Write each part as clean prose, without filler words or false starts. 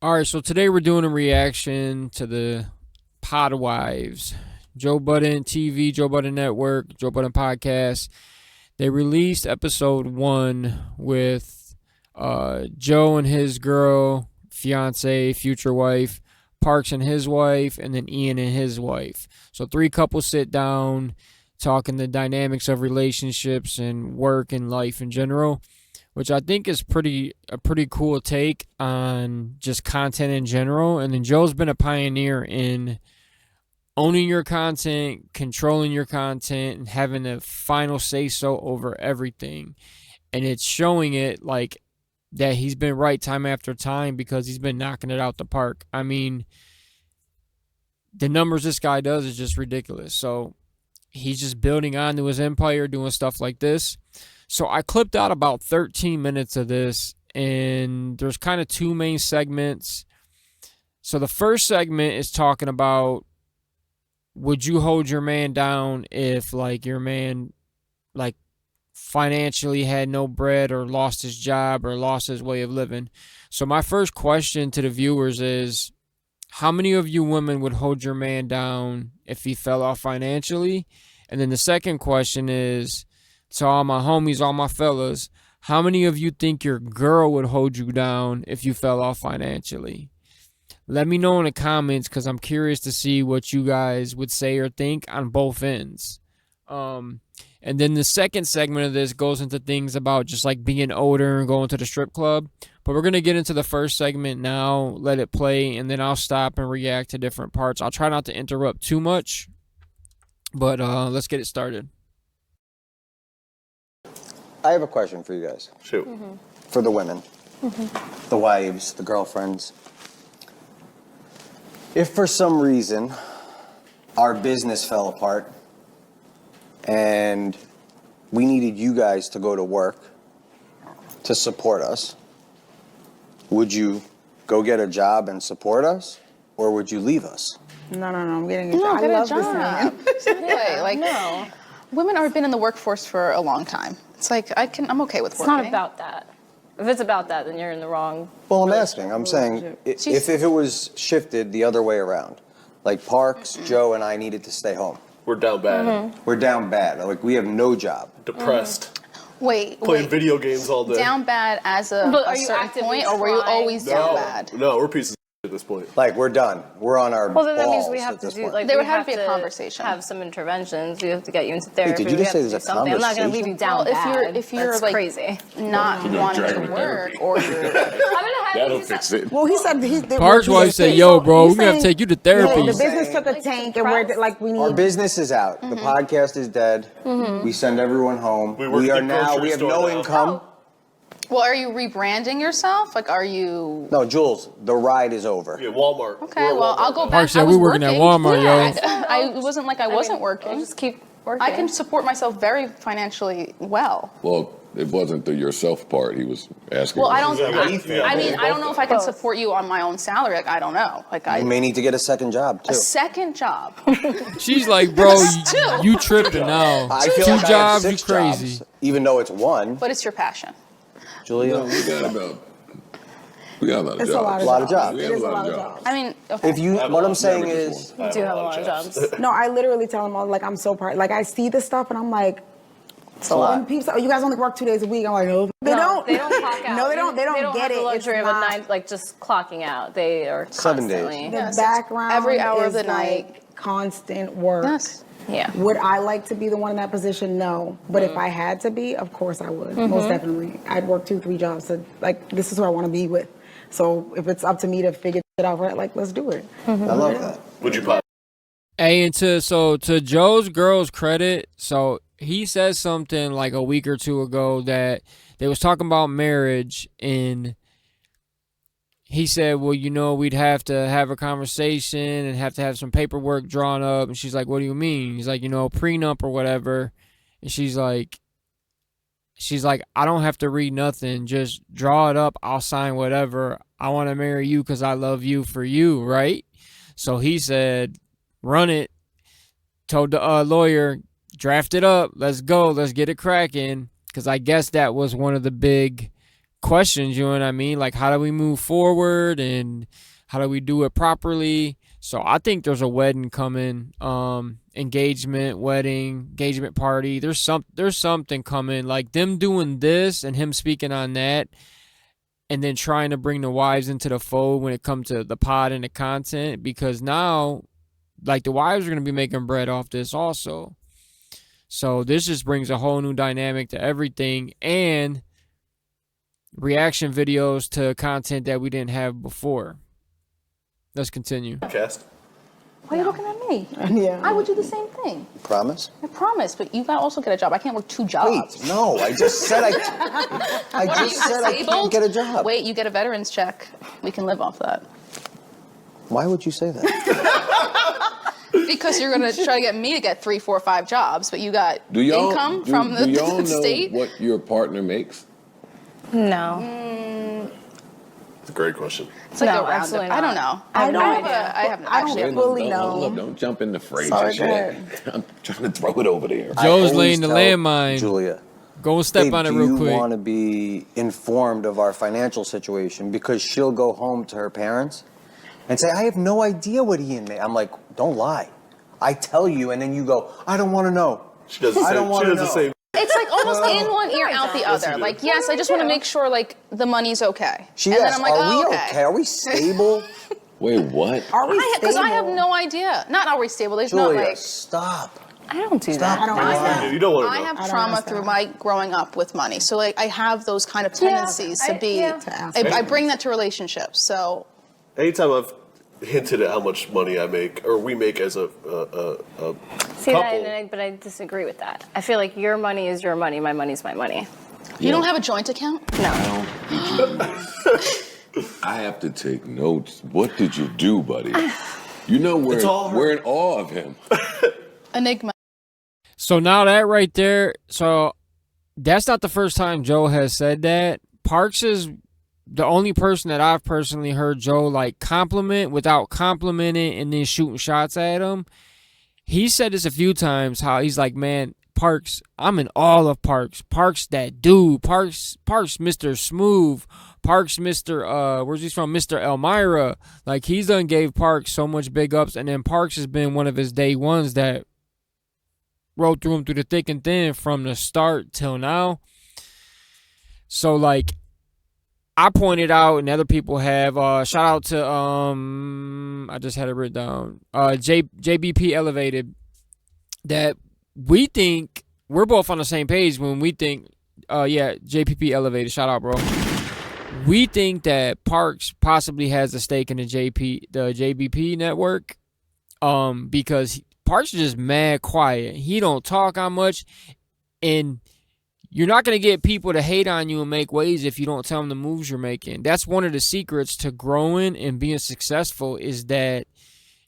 All right, so today we're doing a reaction to the Podwives, Joe Budden TV, Joe Budden Network, Joe Budden Podcast. They released episode 1 with Joe and his girl, fiance, future wife, Parks and his wife, and then Ian and his wife. So 3 couples sit down, talking the dynamics of relationships and work and life in general, which I think is a pretty cool take on just content in general. And then Joe's been a pioneer in owning your content, controlling your content, and having a final say so over everything. And it's showing it like that he's been right time after time because he's been knocking it out the park. I mean, the numbers this guy does is just ridiculous. So he's just building onto his empire, doing stuff like this. So I clipped out about 13 minutes of this, and there's kind of 2 main segments. So the first segment is talking about, would you hold your man down if like your man like financially had no bread or lost his job or lost his way of living? So my first question to the viewers is, how many of you women would hold your man down if he fell off financially? And then the second question is, to all my homies, all my fellas, how many of you think your girl would hold you down if you fell off financially? Let me know in the comments because I'm curious to see what you guys would say or think on both ends. And then the second segment of this goes into things about just like being older and going to the strip club. But we're going to get into the first segment now, let it play, and then I'll stop and react to different parts. I'll try not to interrupt too much, but let's get it started. I have a question for you guys. Shoot. For the women, the wives, the girlfriends. If for some reason our business fell apart and we needed you guys to go to work to support us, would you go get a job and support us, or would you leave us? No, I'm getting a job. I love this man. No. Women have been in the workforce for a long time. It's like I'm okay with It's working. not about that. If it's about that, then you're in the wrong. Well, I'm asking. I'm saying if it was shifted the other way around, like Parks, Joe, and I needed to stay home. We're down bad. We're down bad. Like, we have no job. Depressed. Wait, Playing video games all day. down bad as a certain point, or were you always down bad? No, we're pieces of at this point. Like, we're done. We're on our Well, then that means balls we have at to this do point. like There we would have to be a to conversation. Have some interventions. We have to get you into therapy. did you we just have say to there's do a something. I'm not going to leave you down Well, bad. if you're That's like crazy. not wanting to work, or you're That'll fix it. Well, he said Parks' wife said, yo, bro, we're going to have to take you to therapy. The business took a tank, and we're like, we Our need. business is out. The podcast is dead. We send everyone home. We work at the grocery we have store no now. income. well, are you rebranding yourself? Like, are you? No, Jules, the ride is over. Yeah, Walmart. Okay, We're at well, I'll Walmart go now. back. Parks said, I was we working at working. Walmart, I it wasn't like I wasn't working. We'll just keep working. I can support myself very financially well. Well, it wasn't the yourself part he was asking. Well, I don't. Yeah, I mean, I don't know if I can Both. support you on my own salary. Like, I don't know. Like, You may need to get a second job, too. a second job. She's like, bro, you tripping now. I feel 2 like I have jobs, you 6 crazy. jobs, even though it's 1. But it's your passion. Julia, We got a lot of It's jobs. a lot of jobs. We It have is a lot of jobs. I mean, okay. if you, what I'm saying Never is, before. We do have a lot of jobs. No, I literally tell them all, like, I'm so proud. Like, I see this stuff, and I'm like, It's a lot. when people say, oh, you guys only work 2 days a week. I'm like, no, they don't. They don't clock out. No, they don't. They don't get have it. the luxury It's of a not- night, like just clocking out. They are 7 days. constantly. The Yes, it's background every hour of is the night. like constant work. Yes. Yeah. Would I like to be the one in that position? No. But if I had to be, of course I would. Most definitely. I'd work 2, 3 jobs. To, like, this is who I want to be with. So if it's up to me to figure it out, right, like, let's do it. I love that. Would you pop? Hey, and to Joe's girl's credit, so he said something like a week or 2 ago that they was talking about marriage, and he said, well, you know, we'd have to have a conversation and have to have some paperwork drawn up. And she's like, what do you mean? He's like, you know, prenup or whatever. And she's like, I don't have to read nothing. Just draw it up. I'll sign whatever. I want to marry you because I love you for you, right? So he said, run it. Told the lawyer, draft it up. Let's go. Let's get it cracking. Because I guess that was one of the big questions, you know what I mean? Like, how do we move forward and how do we do it properly? So I think there's a wedding coming, engagement party. There's something coming, like them doing this and him speaking on that, and then trying to bring the wives into the fold when it comes to the pod and the content, because now, like, the wives are going to be making bread off this also. So this just brings a whole new dynamic to everything, and reaction videos to content that we didn't have before. Let's continue. Cast. Why are you looking at me? Yeah. I would do the same thing. Promise? I promise, but you gotta also get a job. I can't work 2 jobs. Wait, no, I just said I can't get a job. Wait, you get a veterans check. We can live off that. Why would you say that? Because you're gonna try to get me to get 3, 4, 5 jobs, but you got income from the do y'all know state. what your partner makes? No. It's a great question. It's like No, a roundup. absolutely I don't not. know. I have no idea. I have I don't actually. fully know. Don't jump in the phrase Sorry, and go shit. I'm trying to throw it over there. I Joe's always laying the tell landmine. Julia, Go and step "Babe, on it do real you quick. want to be informed of our financial situation?" Because she'll go home to her parents and say, "I have no idea what Ian made." I'm like, "Don't lie. I tell you," and then you go, "I don't want to know." She does the I same. don't She wanna does the know. same. It's like almost in one ear, out the Yes, you other. do. Like, yes, I just want to make sure like the money's okay. She and then asks, I'm like, "Are oh, we okay? Are we stable?" Wait, what? Are we Because I have stable? no idea. Not are we stable? There's Julia, not like. stop. I don't do Stop. that. I don't understand. You don't want to I know. have don't trauma understand. through my growing up with money, so like I have those kind of tendencies to be. To ask I bring that to relationships. So Anytime I've hinted at how much money I make or we make as a See couple. that, but I disagree with that. I feel like your money is your money, my money's my money. you don't have a joint account? No. I have to take notes. What did you do, buddy? You know It's all her. we're in awe of him. Enigma. So now that right there, so that's not the first time Joe has said that. Parks is the only person that I've personally heard Joe like compliment without complimenting and then shooting shots at him. He said this a few times, how he's like, man, Parks, I'm in all of Parks. Parks, that dude. Parks, Mr. Smooth. Parks, Mr. Where's he from? Mr. Elmira. Like, he's done gave Parks so much big ups, and then Parks has been one of his day ones that rode through him through the thick and thin from the start till now. So, like, I pointed out, and other people have, shout out to, I just had it written down, JBP Elevated, that we think, we're both on the same page when we think, JPP Elevated, shout out, bro. We think that Parks possibly has a stake in the JBP network, because Parks is just mad quiet. He don't talk on much, and you're not going to get people to hate on you and make waves if you don't tell them the moves you're making. That's one of the secrets to growing and being successful, is that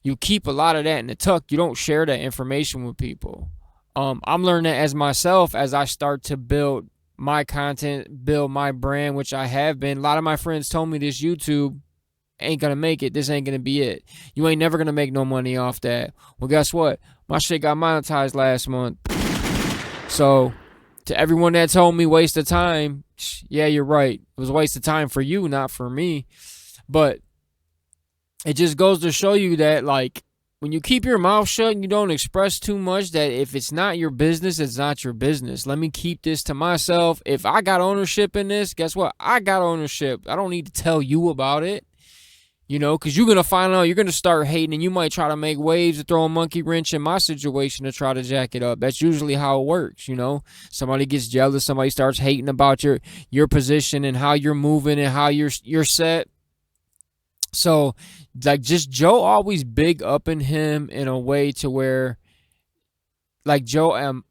you keep a lot of that in the tuck. You don't share that information with people. I'm learning that as myself as I start to build my content, build my brand, which I have been. A lot of my friends told me this YouTube ain't going to make it. This ain't going to be it. You ain't never going to make no money off that. Well, guess what? My shit got monetized last month. So to everyone that told me waste of time, yeah, you're right. It was a waste of time for you, not for me. But it just goes to show you that, like, when you keep your mouth shut and you don't express too much, that if it's not your business, it's not your business. Let me keep this to myself. If I got ownership in this, guess what? I got ownership. I don't need to tell you about it. You know, because you're going to find out, you're going to start hating, and you might try to make waves or throw a monkey wrench in my situation to try to jack it up. That's usually how it works, you know. Somebody gets jealous, somebody starts hating about your position and how you're moving and how you're set. So, like, just Joe always big up in him in a way to where, like, Joe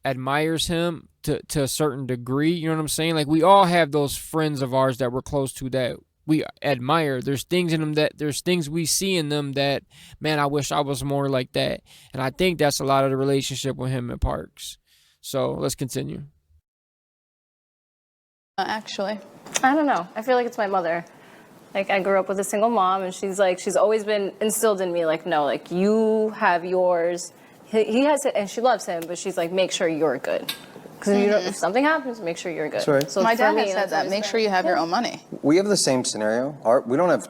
admires him to a certain degree, you know what I'm saying? Like, we all have those friends of ours that we're close to that we admire. There's things in them there's things we see in them that, man, I wish I was more like that. And I think that's a lot of the relationship with him and Parks. So let's continue. Actually. I don't know. I feel like it's my mother. Like, I grew up with a single mom, and she's always been instilled in me, like, no, like, you have yours. He has it, and she loves him, but she's like, make sure you're good. Because if something happens, make sure you're good. That's right. So My for dad me, has said that's that. always Make been- sure you have your own money. We have the same scenario. We don't have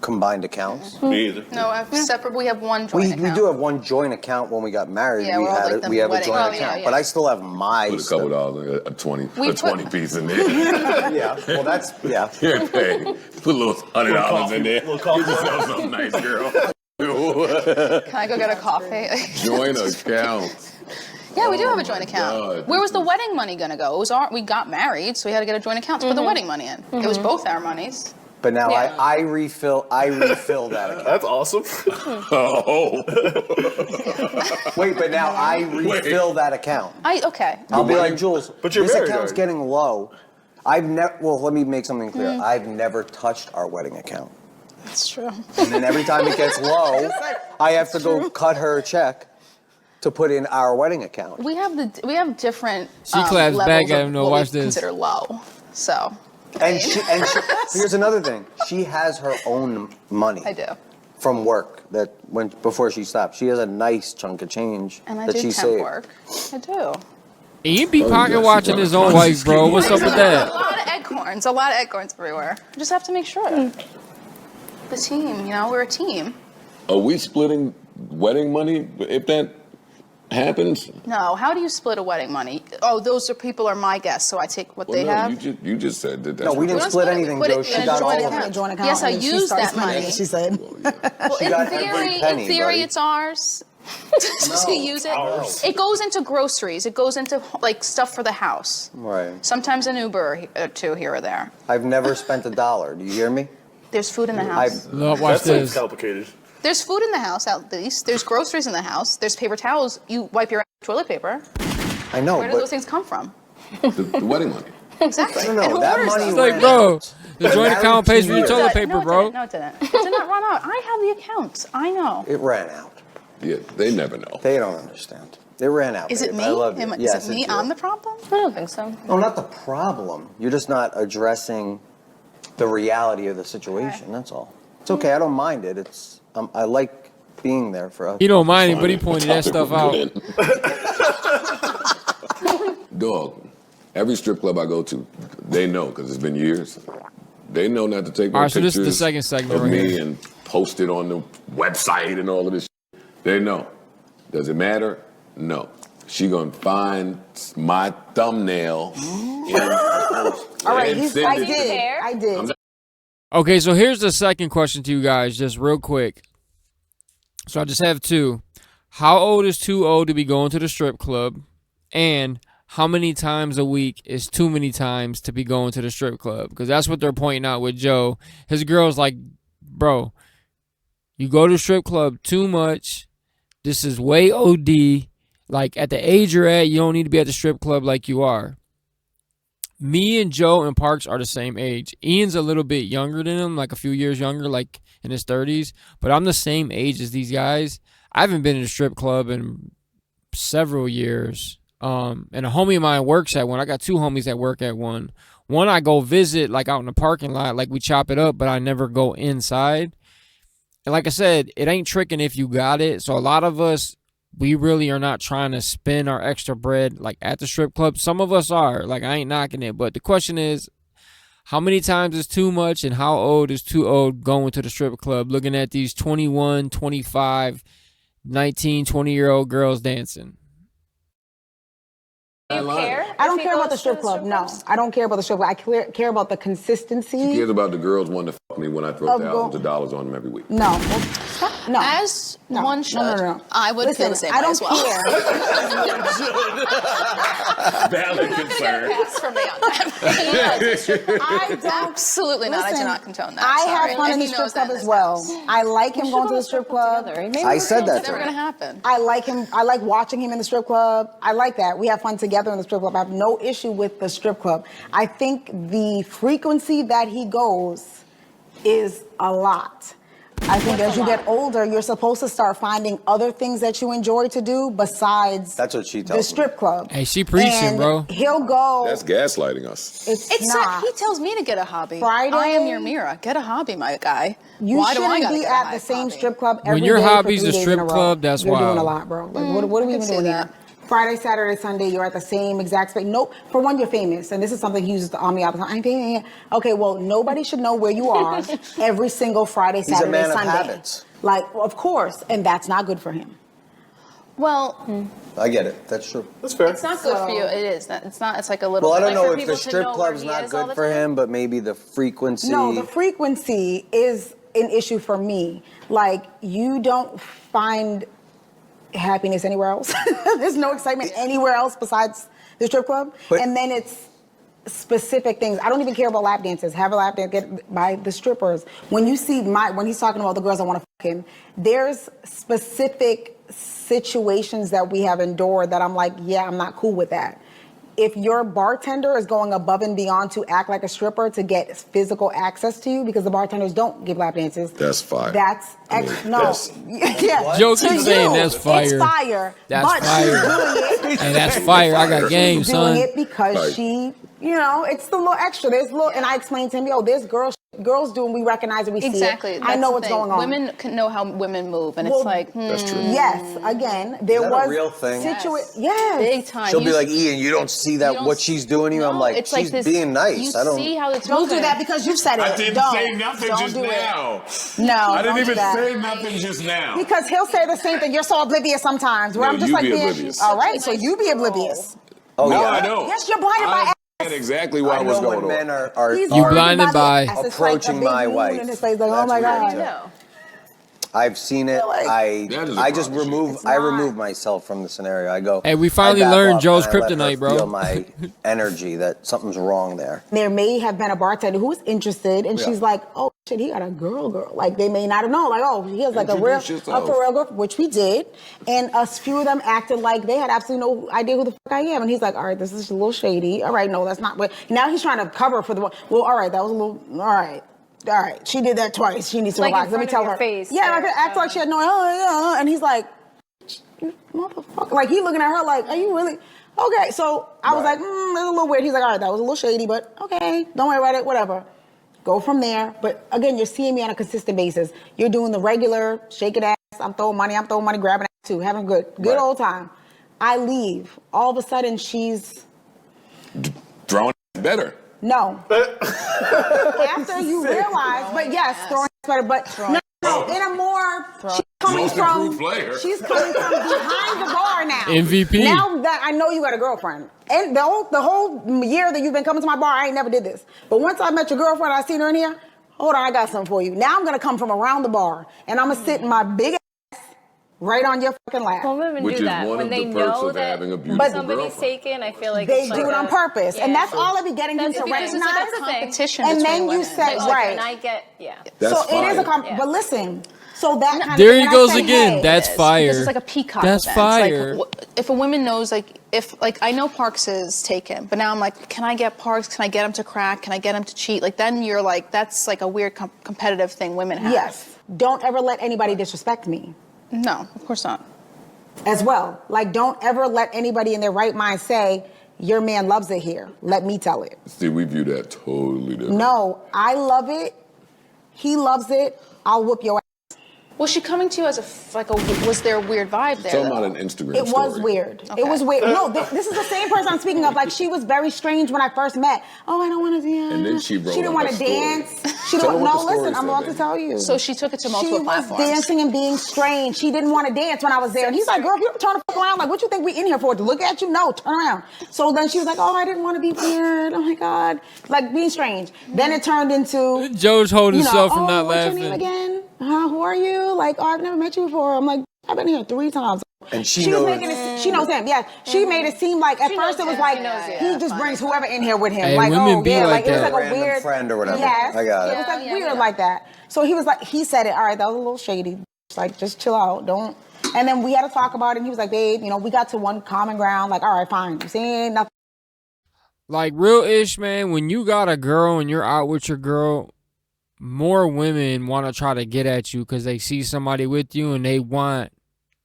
combined accounts. Me either. No, I have separate. We have one We, joint account. we do have one joint account when we got married. Yeah, we we're all had like the we have a wedding- joint Oh, yeah, account, yeah. but I still have my Put a stuff. couple dollars, a 20 We put- piece in there. Yeah, well that's yeah. Here, hey, put a little $100 in there. Little Get coffee. yourself something nice, girl. Can I go get a coffee? Joint account. Yeah, we do have a joint account. God. Where was the wedding money gonna go? It was we got married, so we had to get a joint account to put the wedding money in. It was both our monies. But now Yeah. I refill that account. That's awesome. Oh, Wait, but now I refill that account. Okay. I'll be like, Jules, But you're this married account's already. getting low. Well, let me make something clear. I've never touched our wedding account. That's true. And then every time it gets low, I have to go cut her a check to put in our wedding account. We have different She claps levels back at of him, though. what Watch we this. consider low. So And she here's another thing. She has her own money. I do. From work that went before she stopped. She has a nice chunk of change And I that do she temp saved. work. I do. He be Oh, pocket yes, watching you his wanna own Ponzi wife, bro. scheme. What's up with A that? lot of acorns. A lot of acorns everywhere. I just have to make sure. The team, we're a team. are we splitting wedding money if that happens? No, how do you split a wedding money? Oh, those people are my guests, so I take what they Well, no, have. you just said that. No, we didn't don't split split it. anything, We put Joe. it She in a got all joint of account. it. A joint account. Yes, I and she use starts that money. spending it, She said. Well, She got in every theory, penny, in theory, buddy. it's ours. to use it. ours. It goes into groceries. It goes into like stuff for the house. Right. Sometimes an Uber or two here or there. I've never spent $1. Do you hear me? There's food in the house. Look, watch That seems this. complicated. There's food in the house at least. There's groceries in the house. There's paper towels. You wipe your toilet paper. I know, Where do but those things come from? The wedding money. Exactly. no, And who that orders money those? It's like, ran bro, out. the joint Married account pays for your 2 years. toilet paper, No, it bro. didn't. No, it didn't. It did not run out. I have the accounts. I know. It ran out. Yeah, they never know. They don't understand. It ran out. Is it babe. me? I love you. Is Yes, it me? it's you. I'm the problem? I don't think so. No, not the problem. You're just not addressing the reality of the situation. That's all. It's okay. I don't mind it. It's I like being there for us. He don't mind it, but he pointed that stuff out. Dog, every strip club I go to, they know because it's been years. They know not to take All no right, so this pictures is the second segment of right me here. and post it on the website and all of this. They know. Does it matter? No. She gonna find my thumbnail. All right, I did. I did. Okay, so here's the second question to you guys, just real quick. So I just have two. How old is too old to be going to the strip club? And how many times a week is too many times to be going to the strip club? Because that's what they're pointing out with Joe. His girl's like, bro, you go to the strip club too much. This is way OD. Like, at the age you're at, you don't need to be at the strip club like you are. Me and Joe and Parks are the same age. Ian's a little bit younger than him, like a few years younger, like in his 30s. But I'm the same age as these guys. I haven't been in a strip club in several years. And a homie of mine works at one. I got two homies that work at one. One I go visit, like out in the parking lot, like we chop it up, but I never go inside. And like I said, it ain't tricking if you got it. So a lot of us, we really are not trying to spend our extra bread like at the strip club. Some of us are. Like, I ain't knocking it. But the question is, how many times is too much and how old is too old going to the strip club, looking at these 21, 25, 19, 20-year-old girls dancing? Do you care? I don't if he care about goes the strip to club. No, clubs? I don't care about the strip club. I care about the consistency. She cares about the girls wanting to fuck me when I throw Of thousands go- of dollars on them every week. No, no. As No, one no, should. no. I would Listen, feel the same I way don't as well. care. Valid concern. Pass from me on that. I don't. Absolutely not. I do Listen, not condone that. I Sorry. have fun in And the he strip knows that club in as this well. house. I like him going to the strip club. Together. Maybe I we said can that It's to never her. gonna happen. I like him. I like watching him in the strip club. I like that. We have fun together in the strip club. I have no issue with the strip club. I think the frequency that he goes is a lot. I think as you get older, you're supposed to start finding other things that you enjoy to do besides That's what she tells the strip club. Hey, she preaching, And bro. He'll go. That's gaslighting us. It's Not. not. He tells me to get a hobby. Friday- I am your mirror. Get a hobby, my guy. You Why do I shouldn't gotta be get a at the same hobby? strip club When every your day for hobby's 3 the days strip in a row. club, that's You're doing wild. a lot, bro. Like, what are we I even can doing see here? that. Friday, Saturday, Sunday, you're at the same exact space. Nope. For one, you're famous, and this is something he uses on me all the time. I'm famous. Okay, well, nobody should know where you are every single Friday, He's a Saturday, man of Sunday. habits. Like, of course, and that's not good for him. Well, I get it. That's true. That's fair. it's not good for you. It is. It's not. It's like a little. Well, I don't like know for if people the to strip know where club's he not is all good the for time. him, but maybe the frequency. No, the frequency is an issue for me. Like, you don't find happiness anywhere else. There's no excitement anywhere else besides the strip club. But- and then it's specific things. I don't even care about lap dances. Have a lap dance get by the strippers. When you see when he's talking about the girls that want to fuck him, there's specific situations that we have endured that I'm like, yeah, I'm not cool with that. If your bartender is going above and beyond to act like a stripper to get physical access to you, because the bartenders don't give lap dances. That's fire. That's I mean, no. that's- Yeah. Joe To keeps saying you, that's fire. It's fire. That's but fire. she's doing it. Hey, that's fire. I got game, She's son. doing it because Right. she, it's the little extra. There's little, and I explained to him, there's girls do, and we recognize it, we Exactly. see it. That's I know the what's thing. going on. Women can know how women move, and Well, it's like, That's true. Yes, again, there Is that a was real thing? Yes. big time. She'll be You- like, Ian, you don't see that you don't what s- she's doing to you. I'm No, like, it's she's this, being nice. You I don't. see how it's Don't moving. do that because you said it. I didn't don't. say nothing Don't just do it. now. No, I don't didn't do even that. say nothing just now. Because he'll say the same thing. You're so oblivious sometimes. Where No, I'm just you like, be man, oblivious. all right, Such a so nice you be girl. oblivious. Oh no, yeah. I don't. Yes, you're blinded by I understand exactly what I was know going when on. men are He's You are- blinded by ass. It's like a approaching big my moon wife. in his face, like, oh That's my weird, God. too. No. I've seen it. Like- That is a I just problem. remove. It's I not. remove myself from the scenario. I go. Hey, we I finally back learned off Joe's and I let her kryptonite, bro. Feel my energy that something's wrong there. There may have been a bartender who was interested, and Yeah. she's like, oh shit, he got a girl. Like, they may not have known, like, oh, he has like a Introduce real, yourself. for real girl, which we did. And a few of them acted like they had absolutely no idea who the fuck I am. And he's like, all right, this is a little shady. All right, no, that's not what. Now he's trying to cover for the one. Well, all right, that was a little, all right. All right, she did that twice. She needs to Like in relax. Let me front of tell your her. face, Yeah, or- like, act like she had no. Oh, yeah. And he's like, you motherfucker. Like, he looking at her like, are you really? Okay, so I was Right. like, that's a little weird. He's like, all right, that was a little shady, but okay, don't worry about it, whatever. Go from there. But again, you're seeing me on a consistent basis. You're doing the regular shaking ass. I'm throwing money, grabbing ass too, having a good Right. old time. I leave. All of a sudden, she's Throwing is better. no. After you realize, but yes, throwing is better, but no, in a more, she's coming Most from, improved player. she's coming from behind the bar now. MVP. Now that I know you got a girlfriend, and the whole year that you've been coming to my bar, I ain't never did this. But once I met your girlfriend, I seen her in here, hold on, I got something for you. Now I'm gonna come from around the bar, and I'm gonna sit in my big ass right on your fucking lap. Well, women Which do is that one when of they the perks know of that having a beautiful somebody's girlfriend. taken. I feel like They it's do like it on purpose, and yeah. that's all I be getting him That's to because recognize. it's like It's the thing. competition And between then you women. say, Like, right. and I get That's So it is a fire. but listen, so that kind There of he thing, I goes say, again. hey, That's It is, fire. Because it's like a peacock That's event. fire. Like, if a woman knows, like, I know Parks is taken, but now I'm like, can I get Parks? Can I get him to crack? Can I get him to cheat? Like, then you're like, that's like a weird competitive thing women have. yes, don't ever let anybody disrespect me No, of course not. as well. Like, don't ever let anybody in their right mind say, your man loves it here. Let me tell it. See, we view that totally different. No, I love it. He loves it. I'll whoop your ass. Was she coming to you as was there a weird vibe there? Talking though? about an Instagram It story. was weird. Okay. It was weird. No, this is the same person I'm speaking of. Like, she was very strange when I first met. Oh, I don't want to dance. And then she wrote didn't up want a to story. dance. She Tell her didn't. what No, the story listen. I'm said, about to baby. tell you. So she took it to multiple She platforms. was dancing and being strange. She didn't want to dance when I was there. And he's like, girl, if you don't turn the fuck around, like, what you think we in here for? To look at you? No, turn around. So then she was like, oh, I didn't want to be weird. Oh my God. Like, being strange. Then it turned into, Joe's holding himself from oh, not what's laughing. your name again? Who are you? Like, oh, I've never met you before. I'm like, I've been here 3 times. And she was knows- making it. She knows him. Yeah, she made it seem like at She first knows it was him. like She knows it. he just brings whoever in here with him. Hey, like, women oh be yeah, like it was that. like a Random weird friend or whatever. Yes, I got it. It was like Yeah, weird yeah. like that. So he was like, he said it. All right, that was a little shady. Like, just chill out. Don't. And then we had to talk about it. And he was like, babe, we got to one common ground. Like, all right, fine. You saying nothing. Like, real ish, man, when you got a girl and you're out with your girl, more women want to try to get at you because they see somebody with you and they want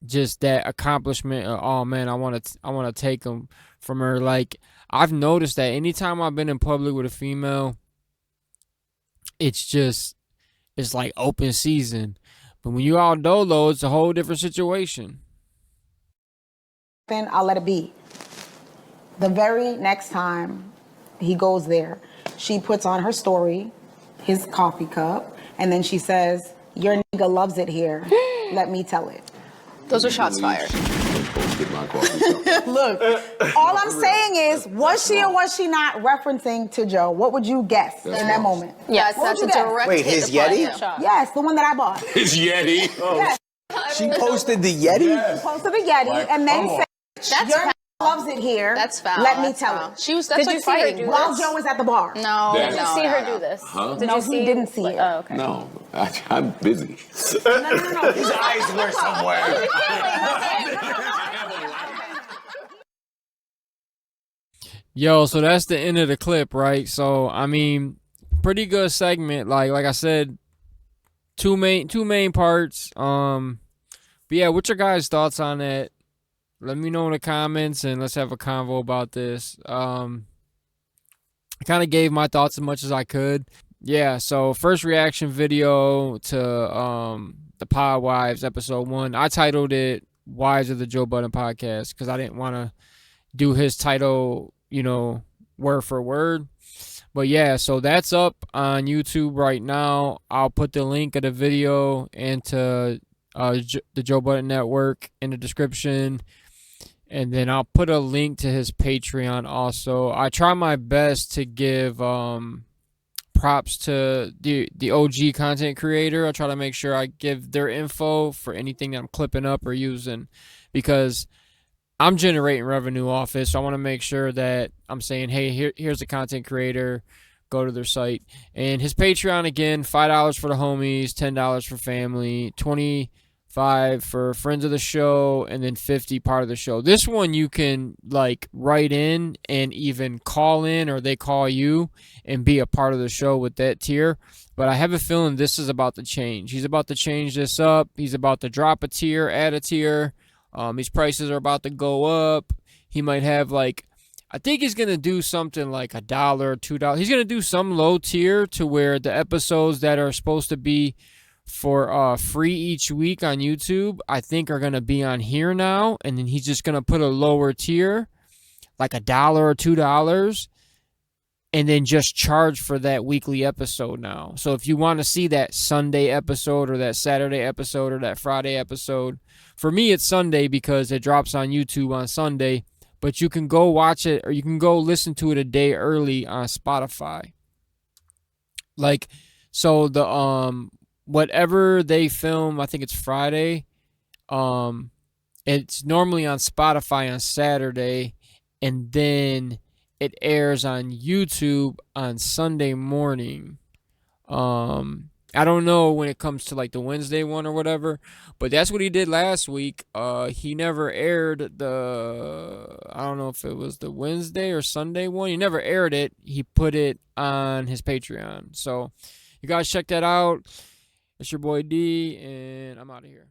just that accomplishment of, oh man, I want to take them from her. Like, I've noticed that anytime I've been in public with a female, it's like open season. But when you out dolo, it's a whole different situation. then I'll let it be. The very next time he goes there, she puts on her story, his coffee cup, and then she says, "Your nigga loves it here. Let me tell it." Those are shots fired. Look, all I'm saying is, was she or was she not referencing to Joe? What would you guess in that moment? Yes, What that's would a you guess? direct Wait, hit his to Brian. Yeti? Yes, the one that I bought. It's Yeti. Yes, She posted the Yeti? posted the Yeti Like, and then come on. said, That's "Your foul. loves it here. That's foul. Let me That's tell foul. it." She was. That's Did like you see her fighting. do While this? Joe was at the bar. No. Did Did you no, see no, her no. do this? Huh? Did No, you he see? didn't see it. Oh, okay. No, I'm busy. No. His eyes were somewhere. Yo, so that's the end of the clip, right? So I mean, pretty good segment. Like I said, two main parts. But yeah, what's your guys' thoughts on that? Let me know in the comments and let's have a convo about this. I kind of gave my thoughts as much as I could. Yeah, so first reaction video to the Pod Wives episode 1. I titled it Wives of the Joe Budden Podcast because I didn't want to do his title, word for word. But yeah, so that's up on YouTube right now. I'll put the link of the video into the Joe Budden Network in the description. And then I'll put a link to his Patreon also. I try my best to give props to the OG content creator. I try to make sure I give their info for anything that I'm clipping up or using because I'm generating revenue off it. So I want to make sure that I'm saying, hey, here's a content creator. Go to their site. And his Patreon, again, $5 for the homies, $10 for family, $25 for friends of the show, and then $50 part of the show. This one you can write in and even call in, or they call you and be a part of the show with that tier. But I have a feeling this is about to change. He's about to change this up. He's about to drop a tier, add a tier. His prices are about to go up. He might have I think he's going to do something like $1 or $2. He's going to do some low tier to where the episodes that are supposed to be for free each week on YouTube, I think are going to be on here now. And then he's just going to put a lower tier, like $1 or $2, and then just charge for that weekly episode now. So if you want to see that Sunday episode or that Saturday episode or that Friday episode, for me it's Sunday because it drops on YouTube on Sunday, but you can go watch it or you can go listen to it a day early on Spotify. So the whatever they film, I think it's Friday, it's normally on Spotify on Saturday, and then it airs on YouTube on Sunday morning. I don't know when it comes to the Wednesday one or whatever, but that's what he did last week. He never aired I don't know if it was the Wednesday or Sunday one. He never aired it. He put it on his Patreon. So you guys check that out. It's your boy D, and I'm out of here.